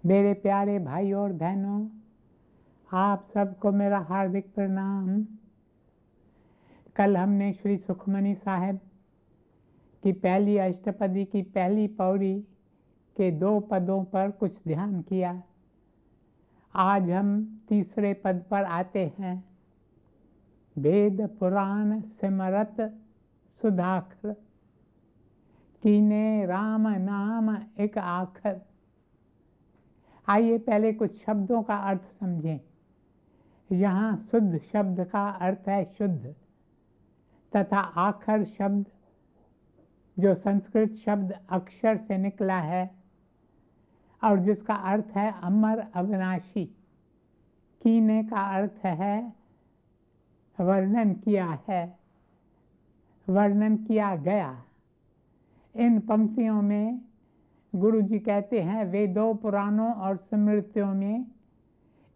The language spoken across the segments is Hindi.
मेरे प्यारे भाई और बहनों, आप सबको मेरा हार्दिक प्रणाम। कल हमने श्री सुखमनी साहिब की पहली अष्टपदी की पहली पौड़ी के 2 पदों पर कुछ ध्यान किया। आज हम तीसरे पद पर आते हैं। वेद पुराण सिमरत सुधाकर, कीने राम नाम एक आखर। आइए पहले कुछ शब्दों का अर्थ समझें। यहाँ शुद्ध शब्द का अर्थ है शुद्ध, तथा आखर शब्द जो संस्कृत शब्द अक्षर से निकला है और जिसका अर्थ है अमर अविनाशी। कीने का अर्थ है वर्णन किया है, वर्णन किया गया। इन पंक्तियों में गुरु जी कहते हैं वेदों पुराणों और स्मृतियों में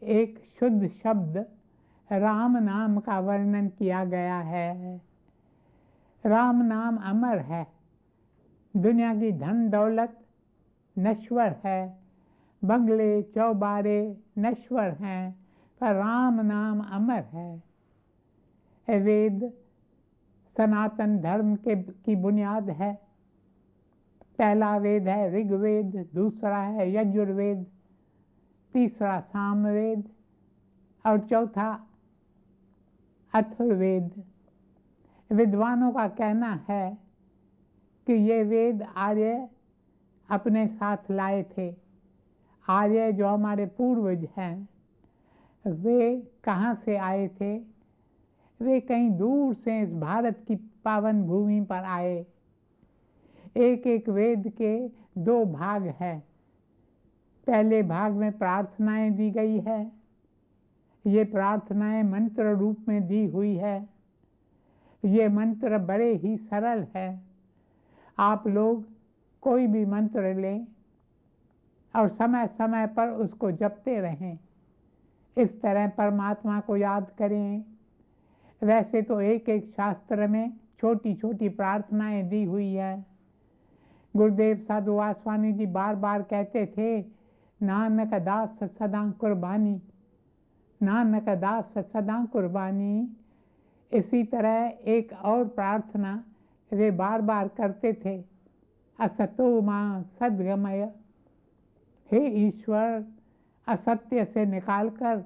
एक शुद्ध शब्द राम नाम का वर्णन किया गया है। राम नाम अमर है। दुनिया की धन दौलत नश्वर है, बंगले चौबारे नश्वर हैं, पर राम नाम अमर है। वेद सनातन धर्म की बुनियाद है। पहला वेद है ऋग्वेद, दूसरा है यजुर्वेद, तीसरा सामवेद और चौथा अथर्ववेद। विद्वानों का कहना है कि ये वेद आर्य अपने साथ लाए थे। आर्य जो हमारे पूर्वज हैं, वे कहाँ से आए थे? वे कहीं दूर से इस भारत की पावन भूमि पर आए। एक एक वेद के 2 भाग हैं। पहले भाग में प्रार्थनाएं दी गई है। ये प्रार्थनाएं मंत्र रूप में दी हुई है। ये मंत्र बड़े ही सरल है। आप लोग कोई भी मंत्र लें और समय समय पर उसको जपते रहें। इस तरह परमात्मा को याद करें। वैसे तो एक एक शास्त्र में छोटी छोटी प्रार्थनाएं दी हुई है। गुरुदेव साधु वासवानी जी बार बार कहते थे, नानक दास सदा कुर्बानी, नानक दास सदा कुर्बानी। इसी तरह एक और प्रार्थना वे बार बार करते थे, असतो मां सद्गमय। हे ईश्वर, असत्य से निकालकर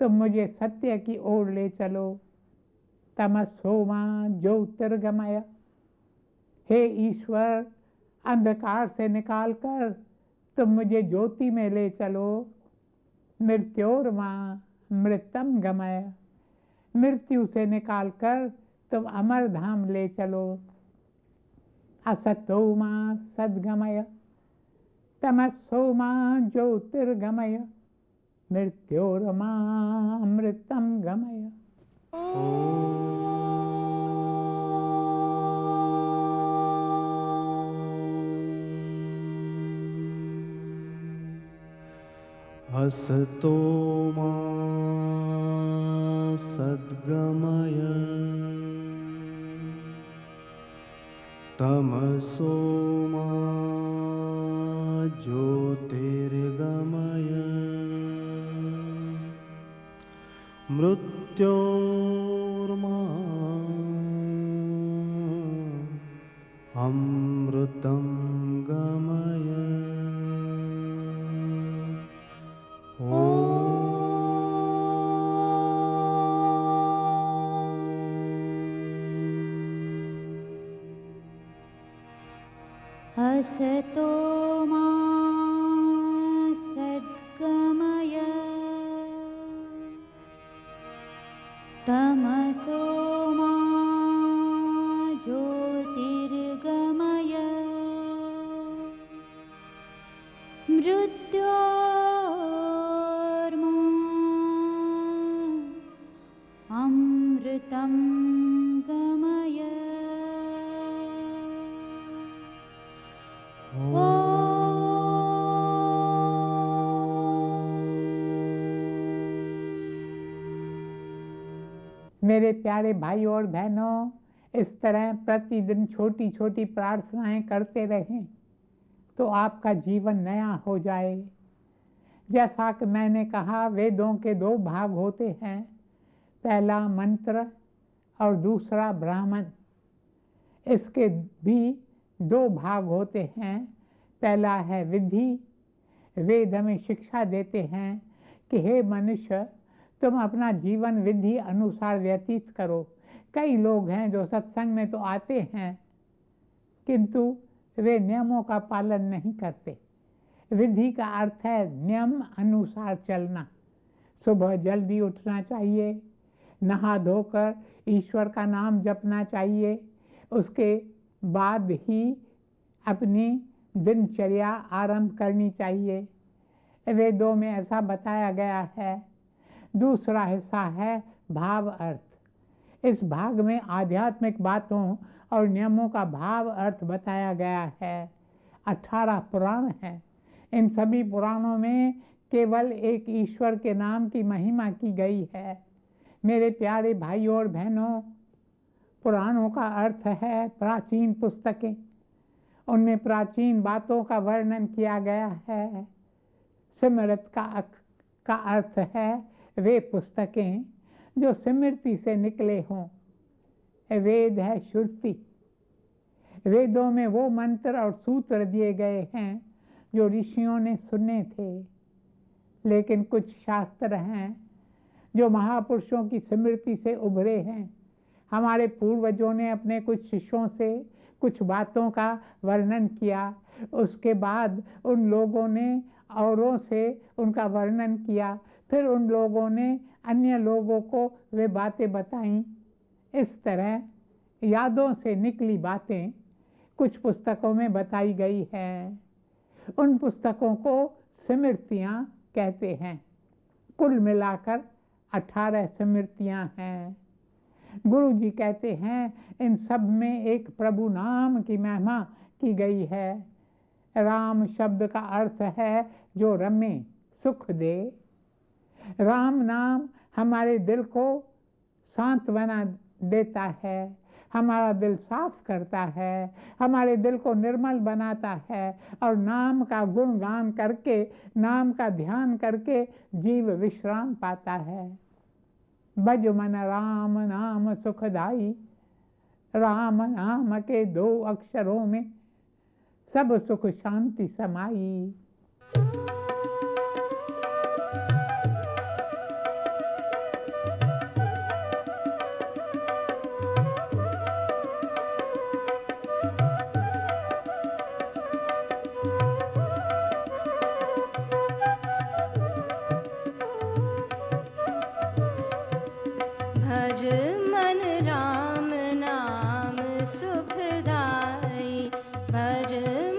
तुम मुझे सत्य की ओर ले चलो। तमसो मां ज्योतिर्गमय। हे ईश्वर, अंधकार से निकालकर तुम मुझे ज्योति में ले चलो। मृत्योर्मा मृतम गमय। मृत्यु से निकालकर तुम अमर धाम ले चलो। असतो मां सद्गमय, तमसो मां ज्योतिर्गमय, मृत्योर्मा अमृतम गमय। असतो मा सद्गमय, तमसो मा ज्योतिर्गमय, मृत्योर्मा अमृतं गमय। असतो मा सद्गमय, तमसो मा ज्योतिर्गमय, मृत्योर्मा अमृतं गमय। मेरे प्यारे भाई और बहनों, इस तरह प्रतिदिन छोटी छोटी प्रार्थनाएं करते रहें तो आपका जीवन नया हो जाए। जैसा कि मैंने कहा, वेदों के दो भाग होते हैं, पहला मंत्र और दूसरा ब्राह्मण। इसके भी दो भाग होते हैं। पहला है विधि। वेद हमें शिक्षा देते हैं कि हे मनुष्य, तुम अपना जीवन विधि अनुसार व्यतीत करो। कई लोग हैं जो सत्संग में तो आते हैं किंतु वे नियमों का पालन नहीं करते। विधि का अर्थ है नियम अनुसार चलना। सुबह जल्दी उठना चाहिए, नहा धोकर ईश्वर का नाम जपना चाहिए, उसके बाद ही अपनी दिनचर्या आरंभ करनी चाहिए। वेदों में ऐसा बताया गया है। दूसरा हिस्सा है भाव अर्थ। इस भाग में आध्यात्मिक बातों और नियमों का भाव अर्थ बताया गया है। 18 पुराण हैं। इन सभी पुराणों में केवल एक ईश्वर के नाम की महिमा की गई है। मेरे प्यारे भाइयों और बहनों, पुराणों का अर्थ है प्राचीन पुस्तकें। उनमें प्राचीन बातों का वर्णन किया गया है। स्मृत का अर्थ है वे पुस्तकें जो स्मृति से निकले हों। वेद है श्रुति। वेदों में वो मंत्र और सूत्र दिए गए हैं जो ऋषियों ने सुने थे। लेकिन कुछ शास्त्र हैं जो महापुरुषों की स्मृति से उभरे हैं। हमारे पूर्वजों ने अपने कुछ शिष्यों से कुछ बातों का वर्णन किया, उसके बाद उन लोगों ने औरों से उनका वर्णन किया, फिर उन लोगों ने अन्य लोगों को वे बातें बताईं। इस तरह यादों से निकली बातें कुछ पुस्तकों में बताई गई है। उन पुस्तकों को स्मृतियाँ कहते हैं। कुल मिलाकर 18 स्मृतियाँ हैं। गुरु जी कहते हैं इन सब में एक प्रभु नाम की महिमा की गई है। राम शब्द का अर्थ है जो रमे, सुख दे। राम नाम हमारे दिल को शांत बना देता है, हमारा दिल साफ करता है, हमारे दिल को निर्मल बनाता है और नाम का गुणगान करके, नाम का ध्यान करके जीव विश्राम पाता है। भज मन राम नाम सुखदाई। राम नाम के 2 अक्षरों में सब सुख शांति समाई। भज मन राम नाम सुखदाई। भज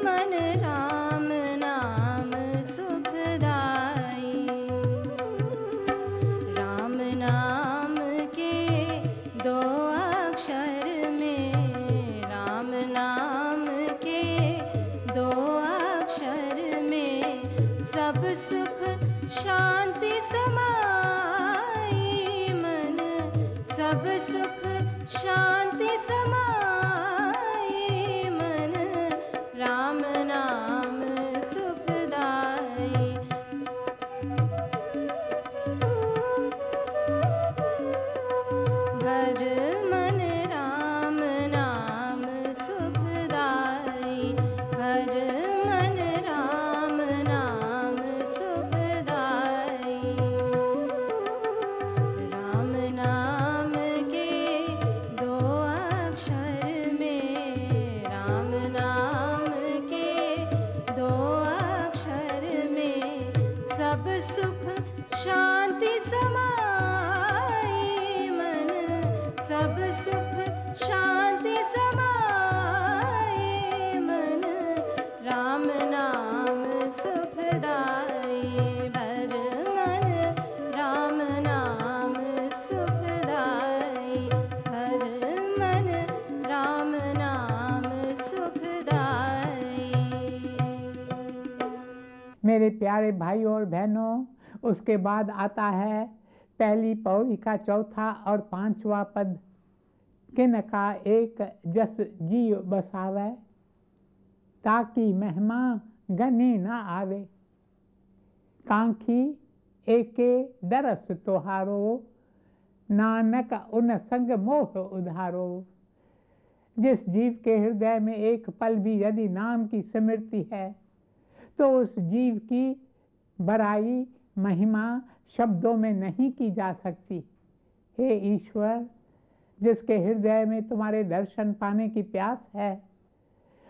मन राम नाम सुखदाई। राम नाम के 2 अक्षर में, राम नाम के 2 अक्षर में सब सुख शांति समाई। मन सब सुख शांति समाई। मन राम नाम सुखदाई। भज मन राम नाम सुखदाई। भज मन राम नाम सुखदाई। राम नाम के 2 अक्षर में, राम नाम के 2 अक्षर में सब सुख शांति समाई। मन सब सुख शांति समाई। मन राम नाम सुखदाई। भज मन राम नाम सुखदाई। भज मन राम नाम सुखदाई। मेरे प्यारे भाइयों और बहनों, उसके बाद आता है पहली पौड़ी का 4था और 5वां पद। किन का एक जस जीव बसावे, ताकि महिमा गनी न आवे। कांखी एके दरस तोहारो, नानक उन संग मोह उधारो। जिस जीव के हृदय में एक पल भी यदि नाम की स्मृति है तो उस जीव की बड़ाई महिमा शब्दों में नहीं की जा सकती। हे ईश्वर, जिसके हृदय में तुम्हारे दर्शन पाने की प्यास है,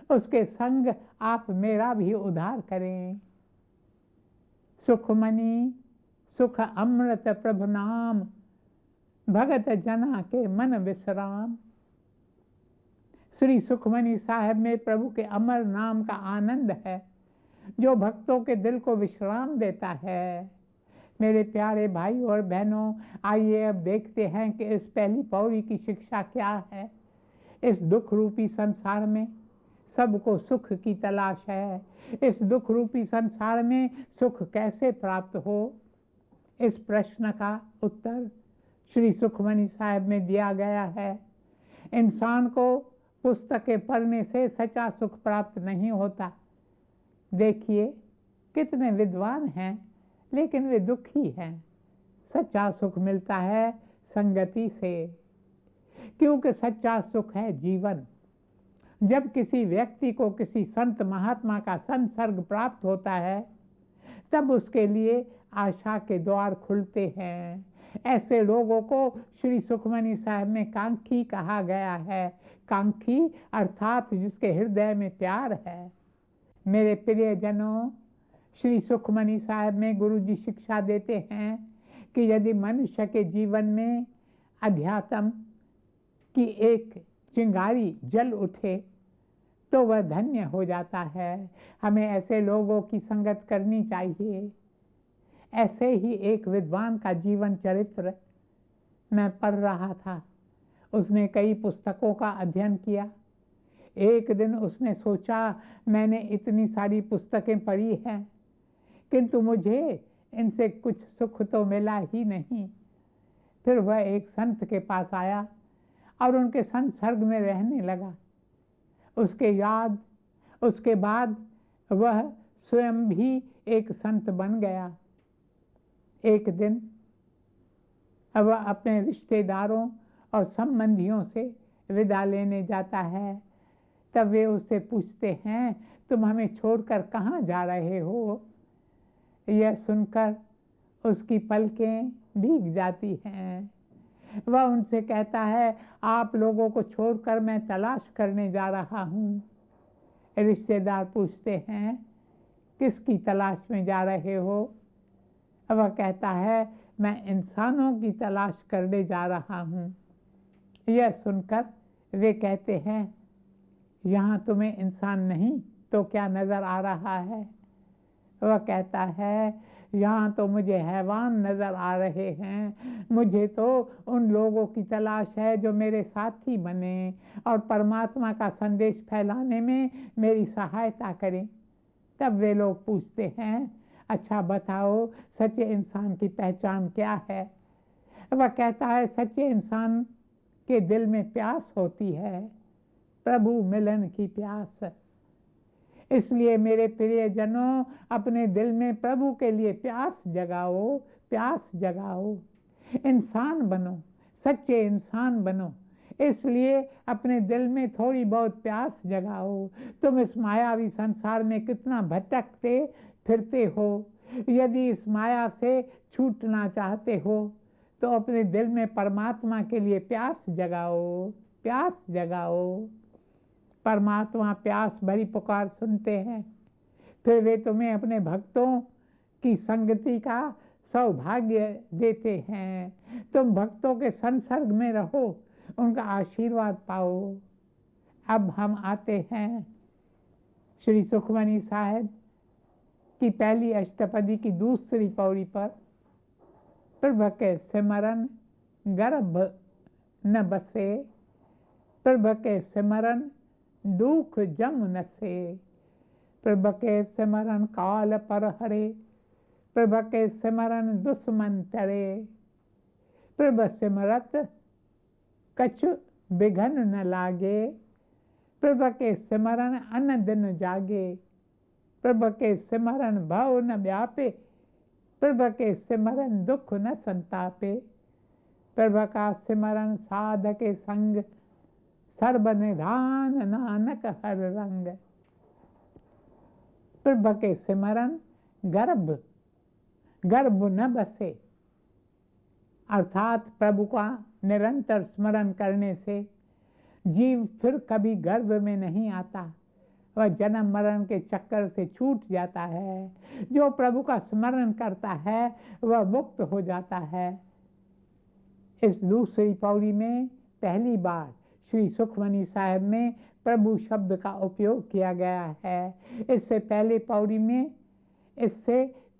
उसके संग आप मेरा भी उद्धार करें। सुखमणि सुख अमृत प्रभु नाम, भगत जना के मन विश्राम। श्री सुखमणि साहब में प्रभु के अमर नाम का आनंद है जो भक्तों के दिल को विश्राम देता है। मेरे प्यारे भाई और बहनों, आइए अब देखते हैं कि इस पहली पौड़ी की शिक्षा क्या है। इस दुख रूपी संसार में सबको सुख की तलाश है। इस दुख रूपी संसार में सुख कैसे प्राप्त हो, इस प्रश्न का उत्तर श्री सुखमणि साहब में दिया गया है। इंसान को पुस्तकें पढ़ने से सच्चा सुख प्राप्त नहीं होता। देखिए कितने विद्वान हैं लेकिन वे दुखी हैं। सच्चा सुख मिलता है संगति से, क्योंकि सच्चा सुख है जीवन। जब किसी व्यक्ति को किसी संत महात्मा का संसर्ग प्राप्त होता है तब उसके लिए आशा के द्वार खुलते हैं। ऐसे लोगों को श्री सुखमणि साहब में कांखी कहा गया है। कांखी अर्थात जिसके हृदय में प्यार है। मेरे प्रियजनों, श्री सुखमणि साहब में गुरु जी शिक्षा देते हैं कि यदि मनुष्य के जीवन में अध्यात्म की एक चिंगारी जल उठे तो वह धन्य हो जाता है। हमें ऐसे लोगों की संगत करनी चाहिए। ऐसे ही एक विद्वान का जीवन चरित्र मैं पढ़ रहा था। उसने कई पुस्तकों का अध्ययन किया। एक दिन उसने सोचा, मैंने इतनी सारी पुस्तकें पढ़ी हैं किंतु मुझे इनसे कुछ सुख तो मिला ही नहीं। फिर वह एक संत के पास आया और उनके संसर्ग में रहने लगा। उसके बाद वह स्वयं भी एक संत बन गया। एक दिन वह अपने रिश्तेदारों और संबंधियों से विदा लेने जाता है। तब वे उससे पूछते हैं, तुम हमें छोड़कर कहाँ जा रहे हो? यह सुनकर उसकी पलकें भीग जाती हैं। वह उनसे कहता है, आप लोगों को छोड़कर मैं तलाश करने जा रहा हूँ। रिश्तेदार पूछते हैं, किसकी तलाश में जा रहे हो? वह कहता है, मैं इंसानों की तलाश करने जा रहा हूँ। यह सुनकर वे कहते हैं, यहाँ तुम्हें इंसान नहीं तो क्या नजर आ रहा है? वह कहता है, यहाँ तो मुझे हैवान नजर आ रहे हैं। मुझे तो उन लोगों की तलाश है जो मेरे साथी बने और परमात्मा का संदेश फैलाने में मेरी सहायता करें। तब वे लोग पूछते हैं, अच्छा बताओ सच्चे इंसान की पहचान क्या है? वह कहता है, सच्चे इंसान के दिल में प्यास होती है, प्रभु मिलन की प्यास। इसलिए मेरे प्रियजनों, अपने दिल में प्रभु के लिए प्यास जगाओ, प्यास जगाओ। इंसान बनो, सच्चे इंसान बनो। इसलिए अपने दिल में थोड़ी बहुत प्यास जगाओ। तुम इस मायावी संसार में कितना भटकते फिरते हो। यदि इस माया से छूटना चाहते हो तो अपने दिल में परमात्मा के लिए प्यास जगाओ, प्यास जगाओ। परमात्मा प्यास भरी पुकार सुनते हैं। फिर वे तुम्हें अपने भक्तों की संगति का सौभाग्य देते हैं। तुम भक्तों के संसर्ग में रहो, उनका आशीर्वाद पाओ। अब हम आते हैं श्री सुखमणि साहब की पहली अष्टपदी की दूसरी पौड़ी पर। प्रभु के सिमरन गर्भ न बसे, प्रभु के सिमरन दुख जम नसे, प्रभु के सिमरन काल पर हरे, प्रभु के सिमरन दुश्मन टरे, प्रभु सिमरत कछु बिघन न लागे, प्रभु के सिमरन अन दिन जागे, प्रभु के सिमरन भव न व्यापे, प्रभु के सिमरन दुख न संतापे, प्रभु का सिमरन साधक संग, सर्व निधान नानक हर रंग। प्रभु के सिमरन गर्भ न बसे, अर्थात प्रभु का निरंतर स्मरण करने से जीव फिर कभी गर्भ में नहीं आता, वह जन्म मरण के चक्कर से छूट जाता है। जो प्रभु का स्मरण करता है वह मुक्त हो जाता है। इस दूसरी पौड़ी में पहली बार श्री सुखमनी साहिब में प्रभु शब्द का उपयोग किया गया है। इससे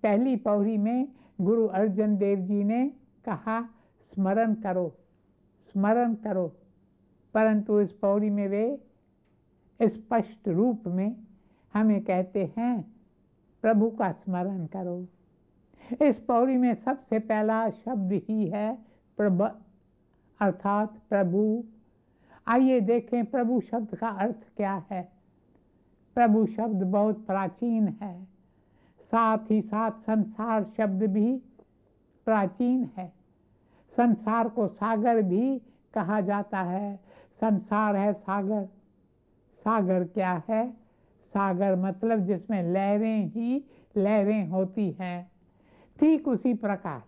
पहली पौड़ी में गुरु अर्जन देव जी ने कहा स्मरण करो, स्मरण करो, परंतु इस पौड़ी में वे स्पष्ट रूप में हमें कहते हैं प्रभु का स्मरण करो। इस पौड़ी में सबसे पहला शब्द ही है प्रभ, अर्थात प्रभु। आइए देखें प्रभु शब्द का अर्थ क्या है। प्रभु शब्द बहुत प्राचीन है, साथ ही साथ संसार शब्द भी प्राचीन है। संसार को सागर भी कहा जाता है। संसार है सागर। सागर क्या है? सागर मतलब जिसमें लहरें ही लहरें होती हैं। ठीक उसी प्रकार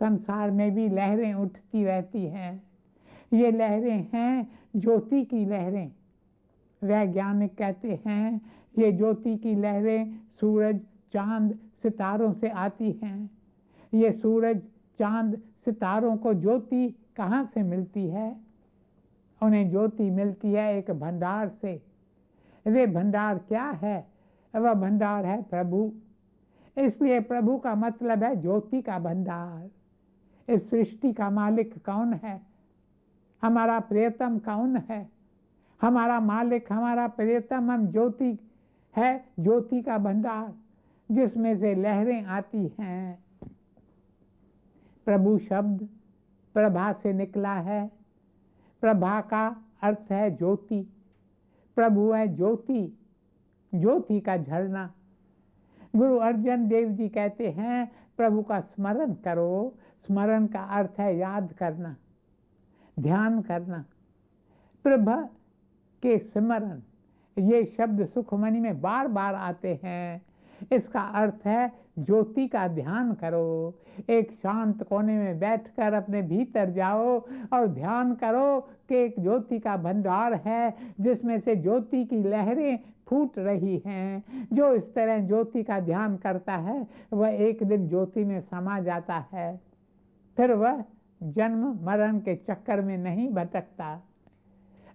संसार में भी लहरें उठती रहती हैं। ये लहरें हैं ज्योति की लहरें। वैज्ञानिक कहते हैं ये ज्योति की लहरें सूरज, चांद, सितारों से आती हैं। ये सूरज, चांद, सितारों को ज्योति कहाँ से मिलती है? उन्हें ज्योति मिलती है एक भंडार से। वे भंडार क्या है? वह भंडार है प्रभु। इसलिए प्रभु का मतलब है ज्योति का भंडार। इस सृष्टि का मालिक कौन है? हमारा प्रियतम कौन है? हमारा मालिक, हमारा प्रियतम हम ज्योति है, ज्योति का भंडार जिसमें से लहरें आती हैं। प्रभु शब्द प्रभा से निकला है। प्रभा का अर्थ है ज्योति। प्रभु है ज्योति, ज्योति का झरना। गुरु अर्जन देव जी कहते हैं प्रभु का स्मरण करो। स्मरण का अर्थ है याद करना, ध्यान करना। प्रभु के स्मरण, ये शब्द सुखमनी में बार बार आते हैं। इसका अर्थ है ज्योति का ध्यान करो। एक शांत कोने में बैठकर अपने भीतर जाओ और ध्यान करो कि एक ज्योति का भंडार है जिसमें से ज्योति की लहरें फूट रही हैं। जो इस तरह ज्योति का ध्यान करता है वह एक दिन ज्योति में समा जाता है। फिर वह जन्म मरण के चक्कर में नहीं भटकता,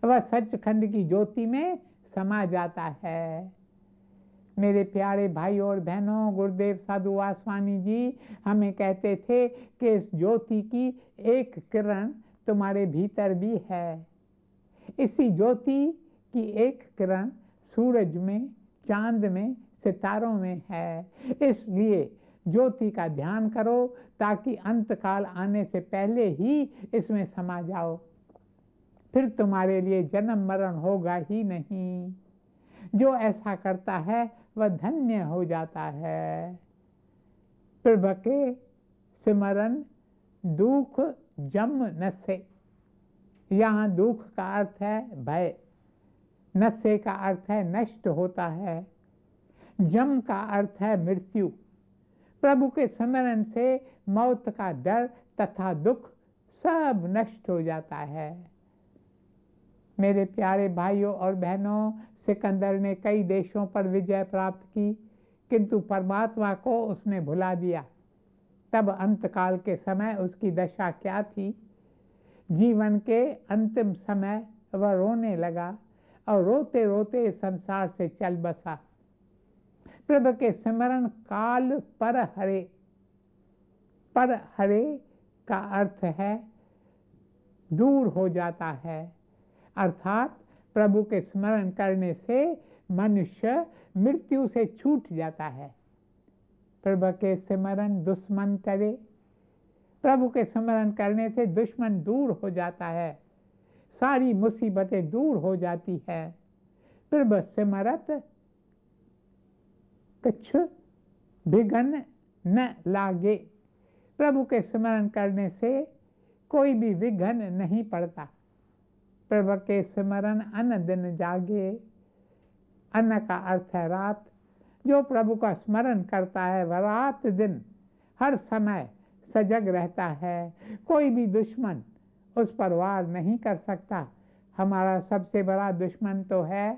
वह सचखंड की ज्योति में समा जाता है। मेरे प्यारे भाई और बहनों, गुरुदेव साधु वासवानी जी हमें कहते थे कि इस ज्योति की एक किरण तुम्हारे भीतर भी है। इसी ज्योति की एक किरण सूरज में, चांद में, सितारों में है। इसलिए ज्योति का ध्यान करो ताकि अंतकाल आने से पहले ही इसमें समा जाओ। फिर तुम्हारे लिए जन्म मरण होगा ही नहीं। जो ऐसा करता है वह धन्य हो जाता है। प्रभु के सिमरन दुख जम नसे। यहाँ दुख का अर्थ है भय, नसे का अर्थ है नष्ट होता है, जम का अर्थ है मृत्यु। प्रभु के स्मरण से मौत का डर तथा दुख सब नष्ट हो जाता है। मेरे प्यारे भाइयों और बहनों, सिकंदर ने कई देशों पर विजय प्राप्त की, किंतु परमात्मा को उसने भुला दिया। तब अंतकाल के समय उसकी दशा क्या थी? जीवन के अंतिम समय वह रोने लगा और रोते रोते संसार से चल बसा। प्रभु के स्मरण काल पर हरे। पर हरे का अर्थ है दूर हो जाता है, अर्थात प्रभु के स्मरण करने से मनुष्य मृत्यु से छूट जाता है। प्रभु के स्मरण दुश्मन करे। प्रभु के स्मरण करने से दुश्मन दूर हो जाता है, सारी मुसीबतें दूर हो जाती है। प्रभु सिमरत कछु बिघन न लागे। प्रभु के स्मरण करने से कोई भी विघ्न नहीं पड़ता। प्रभु के स्मरण अन दिन जागे। अन्न का अर्थ है रात। जो प्रभु का स्मरण करता है वह रात दिन हर समय सजग रहता है। कोई भी दुश्मन उस पर वार नहीं कर सकता। हमारा सबसे बड़ा दुश्मन तो है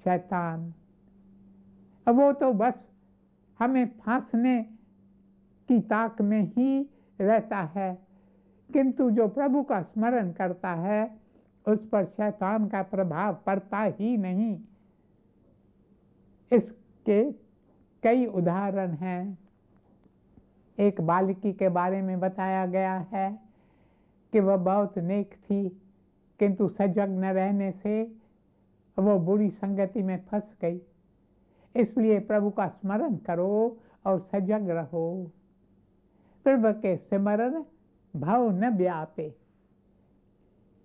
शैतान। वो तो बस हमें फांसने की ताक में ही रहता है, किंतु जो प्रभु का स्मरण करता है उस पर शैतान का प्रभाव पड़ता ही नहीं। इसके कई उदाहरण हैं। एक बालिकी के बारे में बताया गया है कि वह बहुत नेक थी, किंतु सजग न रहने से वो बुरी संगति में फंस गई। इसलिए प्रभु का स्मरण करो और सजग रहो। प्रभु के स्मरण भव न व्यापे।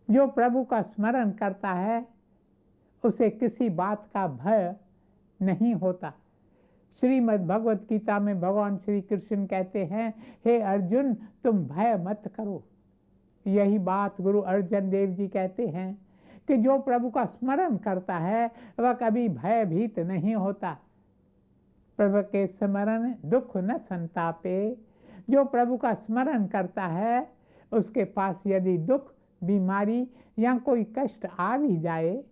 जो प्रभु का स्मरण करता है उसे किसी बात का भय नहीं होता। श्रीमद् भगवत गीता में भगवान श्री कृष्ण कहते हैं, हे अर्जुन तुम भय मत करो। यही बात गुरु अर्जन देव जी कहते हैं कि जो प्रभु का स्मरण करता है वह कभी भयभीत नहीं होता। प्रभु के स्मरण दुख न संतापे। जो प्रभु का स्मरण करता है उसके पास यदि दुख, बीमारी या कोई कष्ट आ भी जाए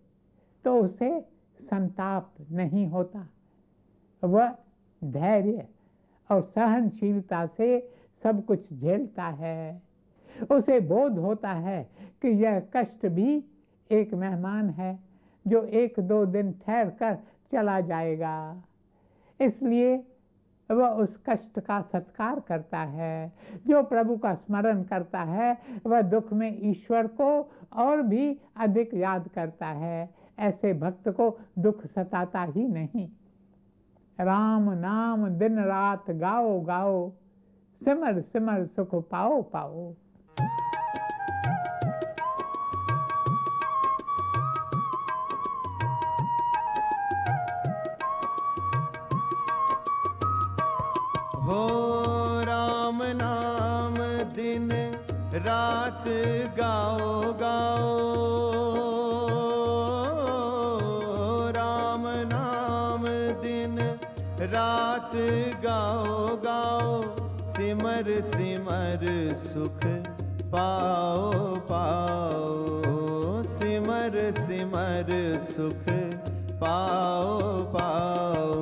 तो उसे संताप नहीं होता। वह धैर्य और सहनशीलता से सब कुछ झेलता है। उसे बोध होता है कि यह कष्ट भी एक मेहमान है जो 1-2 दिन ठहर कर चला जाएगा। इसलिए वह उस कष्ट का सत्कार करता है। जो प्रभु का स्मरण करता है वह दुख में ईश्वर को और भी अधिक याद करता है। ऐसे भक्त को दुख सताता ही नहीं। राम नाम दिन रात गाओ गाओ, सिमर सिमर सुख पाओ पाओ। हो राम नाम दिन रात गाओ गाओ। राम नाम दिन रात गाओ गाओ। सिमर सिमर सुख पाओ पाओ। सिमर सिमर सुख पाओ पाओ।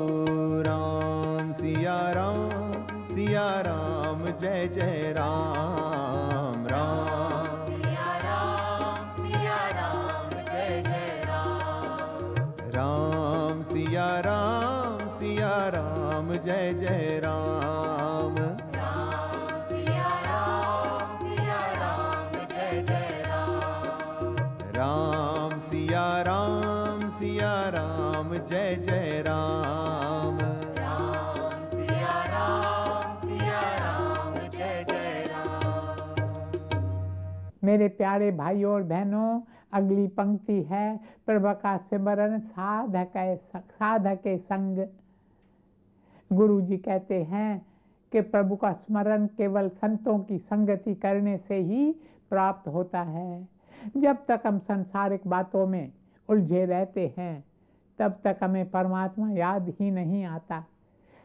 राम सिया राम जय जय राम। राम सिया राम जय जय राम। राम सिया राम जय जय राम। राम सिया राम जय जय राम। राम सिया राम जय जय राम। राम सिया राम जय जय राम। मेरे प्यारे भाइयों और बहनों, अगली पंक्ति है प्रभु का सिमरन साधक के संग। गुरु जी कहते हैं कि प्रभु का स्मरण केवल संतों की संगति करने से ही प्राप्त होता है। जब तक हम सांसारिक बातों में उलझे रहते हैं तब तक हमें परमात्मा याद ही नहीं आता।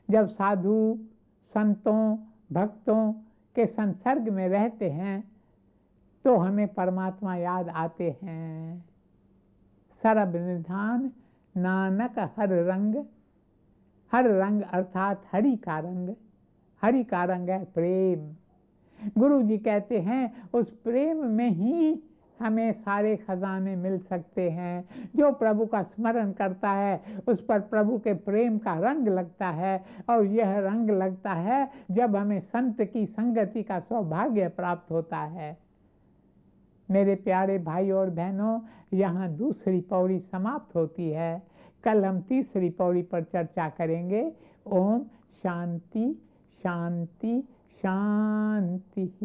जब साधु संतों भक्तों के संसर्ग में रहते हैं तो हमें परमात्मा याद आते हैं। सरब निधान नानक हर रंग। हर रंग अर्थात हरि का रंग। हरि का रंग है प्रेम। गुरु जी कहते हैं उस प्रेम में ही हमें सारे खजाने मिल सकते हैं। जो प्रभु का स्मरण करता है उस पर प्रभु के प्रेम का रंग लगता है, और यह रंग लगता है जब हमें संत की संगति का सौभाग्य प्राप्त होता है। मेरे प्यारे भाई और बहनों, यहाँ दूसरी पौड़ी समाप्त होती है। कल हम तीसरी पौड़ी पर चर्चा करेंगे। ओम शांति शांति शांति।